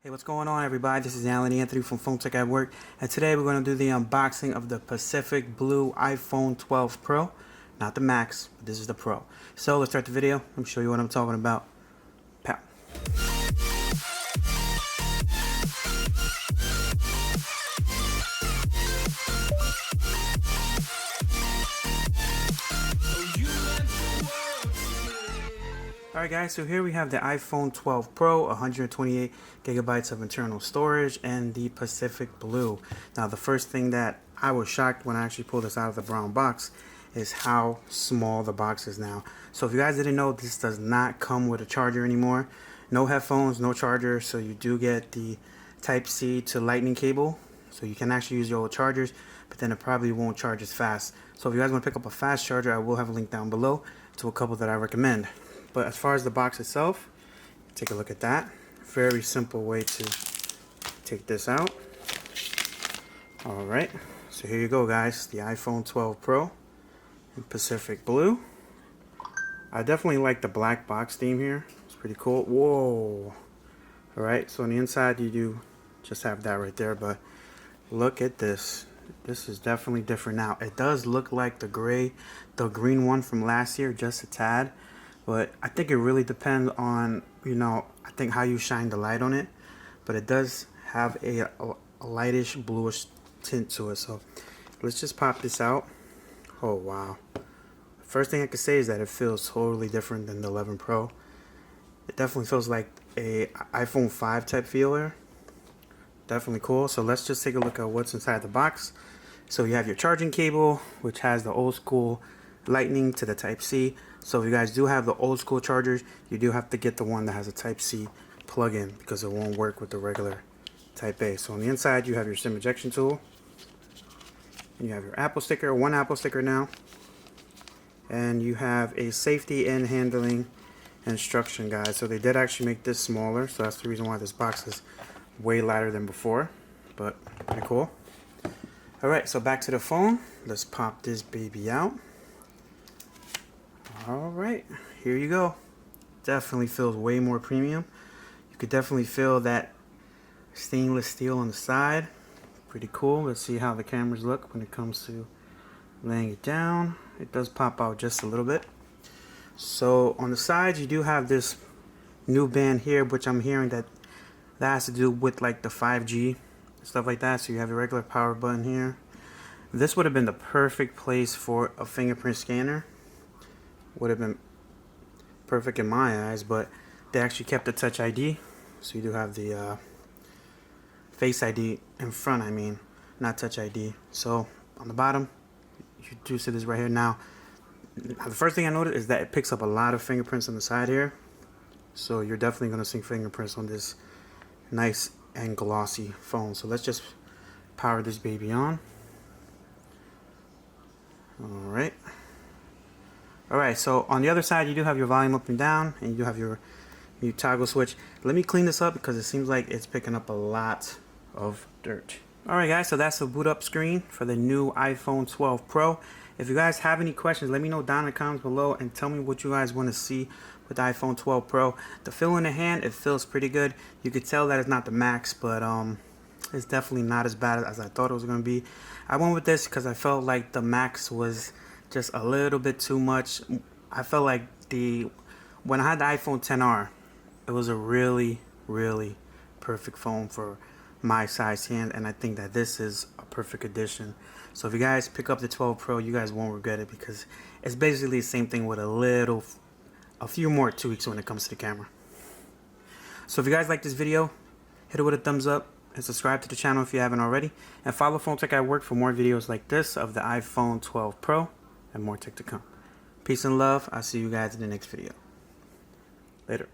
Hey, what's going on, everybody? This is Alan Anthony from Phone Tech at Work, and today we're going to do the unboxing of the Pacific Blue iPhone 12 Pro. Not the Max, but this is the Pro. So let's start the video. Let me show you what I'm talking about. Pow. Alright guys, so here we have the iPhone 12 Pro, 128 gigabytes of internal storage, and the Pacific Blue. Now the first thing that I was shocked when I actually pulled this out of the brown box is how small the box is now. So if you guys didn't know, this does not come with a charger anymore. No headphones, no charger, so you do get the Type-C to Lightning cable. So you can actually use your old chargers, but then it probably won't charge as fast. So if you guys want to pick up a fast charger, I will have a link down below to a couple that I recommend. But as far as the box itself, take a look at that. Very simple way to take this out. Alright, so here you go guys, the iPhone 12 Pro in Pacific Blue. I definitely like the black box theme here. It's pretty cool. Whoa! Alright, so on the inside you do just have that right there, but look at this. This is definitely different now. It does look like the green one from last year, just a tad. But I think it really depends on, I think how you shine the light on it. But it does have a lightish bluish tint to it. So let's just pop this out. Oh, wow. First thing I could say is that it feels totally different than the 11 Pro. It definitely feels like a iPhone 5 type feel here. Definitely cool. So let's just take a look at what's inside the box. So you have your charging cable, which has the old school Lightning to the Type-C. So if you guys do have the old school chargers, you do have to get the one that has a Type-C plug-in because it won't work with the regular Type-A. So on the inside you have your SIM ejection tool. And you have your Apple sticker, one Apple sticker now. And you have a safety and handling instruction guide. So they did actually make this smaller, so that's the reason why this box is way lighter than before. But pretty cool. Alright, so back to the phone. Let's pop this baby out. Alright, here you go. Definitely feels way more premium. You could definitely feel that stainless steel on the side. Pretty cool. Let's see how the cameras look when it comes to laying it down. It does pop out just a little bit. So on the sides you do have this new band here, which I'm hearing that has to do with like the 5G stuff like that. So you have your regular power button here. This would have been the perfect place for a fingerprint scanner. Would have been perfect in my eyes, but they actually kept the Touch ID, so you do have the Face ID in front, not Touch ID. So on the bottom you do see this right here. Now the first thing I noticed is that it picks up a lot of fingerprints on the side here, so you're definitely going to see fingerprints on this nice and glossy phone. So let's just power this baby on. Alright, so on the other side you do have your volume up and down, and you do have your mute toggle switch. Let me clean this up because it seems like it's picking up a lot of dirt. Alright guys, so that's the boot up screen for the new iPhone 12 Pro. If you guys have any questions, let me know down in the comments below and tell me what you guys want to see with the iPhone 12 Pro. The feel in the hand, it feels pretty good. You could tell that it's not the Max, but it's definitely not as bad as I thought it was going to be. I went with this because I felt like the Max was just a little bit too much. I felt like when I had the iPhone XR, it was a really perfect phone for my size hand, and I think that this is a perfect addition. So if you guys pick up the 12 Pro, you guys won't regret it because it's basically the same thing with a few more tweaks when it comes to the camera. So if you guys like this video, hit it with a thumbs up and subscribe to the channel if you haven't already, and follow Phone Tech at Work for more videos like this of the iPhone 12 Pro and more tech to come. Peace and love. I'll see you guys in the next video. Later.